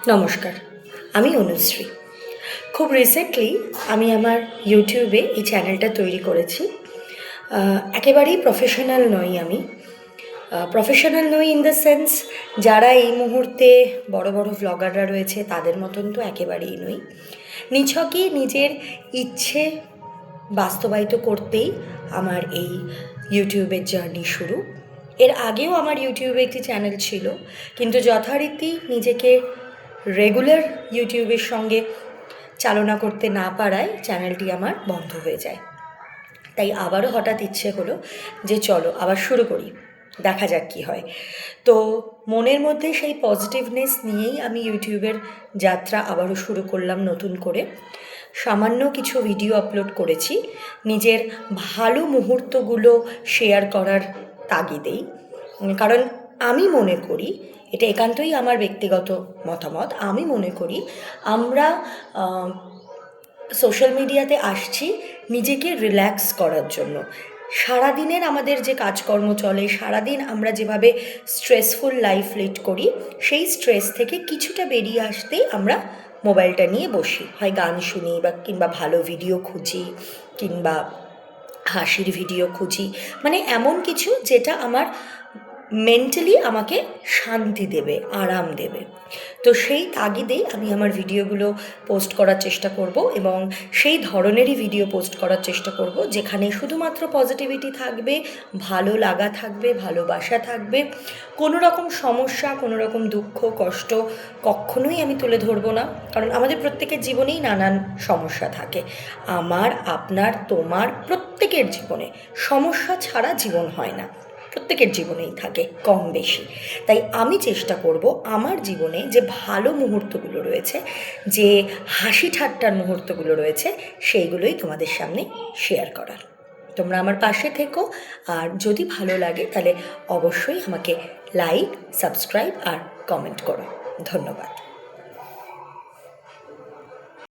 নমস্কার, আমি অনুশ্রী। খুব রিসেন্টলি আমি আমার ইউটিউবে এই চ্যানেলটা তৈরি করেছি। একেবারেই প্রফেশনাল নই আমি। প্রফেশনাল নই ইন দ্য সেন্স, যারা এই মুহূর্তে বড় বড় ভ্লগাররা রয়েছে তাদের মতন তো একেবারেই নই। নিছকই নিজের ইচ্ছে বাস্তবায়িত করতেই আমার এই ইউটিউবের জার্নি শুরু। এর আগেও আমার ইউটিউবে একটি চ্যানেল ছিল, কিন্তু যথারীতি নিজেকে রেগুলার ইউটিউবের সঙ্গে চালনা করতে না পারায় চ্যানেলটি আমার বন্ধ হয়ে যায়। তাই আবারও হঠাৎ ইচ্ছে হলো যে চলো আবার শুরু করি, দেখা যাক কী হয়। তো মনের মধ্যে সেই পজিটিভনেস নিয়েই আমি ইউটিউবের যাত্রা আবারও শুরু করলাম নতুন করে। সামান্য কিছু ভিডিও আপলোড করেছি নিজের ভালো মুহূর্তগুলো শেয়ার করার তাগিদেই। কারণ আমি মনে করি, এটা একান্তই আমার ব্যক্তিগত মতামত, আমি মনে করি আমরা সোশ্যাল মিডিয়াতে আসছি নিজেকে রিল্যাক্স করার জন্য। সারাদিনের আমাদের যে কাজকর্ম চলে, সারাদিন আমরা যেভাবে স্ট্রেসফুল লাইফ লিড করি, সেই স্ট্রেস থেকে কিছুটা বেরিয়ে আসতেই আমরা মোবাইলটা নিয়ে বসি, হয় গান শুনি বা কিংবা ভালো ভিডিও খুঁজি, কিংবা হাসির ভিডিও খুঁজি, মানে এমন কিছু যেটা আমার মেন্টালি আমাকে শান্তি দেবে, আরাম দেবে। তো সেই তাগিদেই আমি আমার ভিডিওগুলো পোস্ট করার চেষ্টা করব, এবং সেই ধরনেরই ভিডিও পোস্ট করার চেষ্টা করব যেখানে শুধুমাত্র পজিটিভিটি থাকবে, ভালো লাগা থাকবে, ভালোবাসা থাকবে। কোনো রকম সমস্যা, কোনো রকম দুঃখ কষ্ট কখনোই আমি তুলে ধরবো না, কারণ আমাদের প্রত্যেকের জীবনেই নানান সমস্যা থাকে। আমার, আপনার, তোমার, প্রত্যেকের জীবনে সমস্যা ছাড়া জীবন হয় না, প্রত্যেকের জীবনেই থাকে কম বেশি। তাই আমি চেষ্টা করব আমার জীবনে যে ভালো মুহূর্তগুলো রয়েছে, যে হাসি ঠাট্টার মুহূর্তগুলো রয়েছে, সেইগুলোই তোমাদের সামনে শেয়ার করার। তোমরা আমার পাশে থেকো, আর যদি ভালো লাগে তাহলে অবশ্যই আমাকে লাইক, সাবস্ক্রাইব আর কমেন্ট করো। ধন্যবাদ।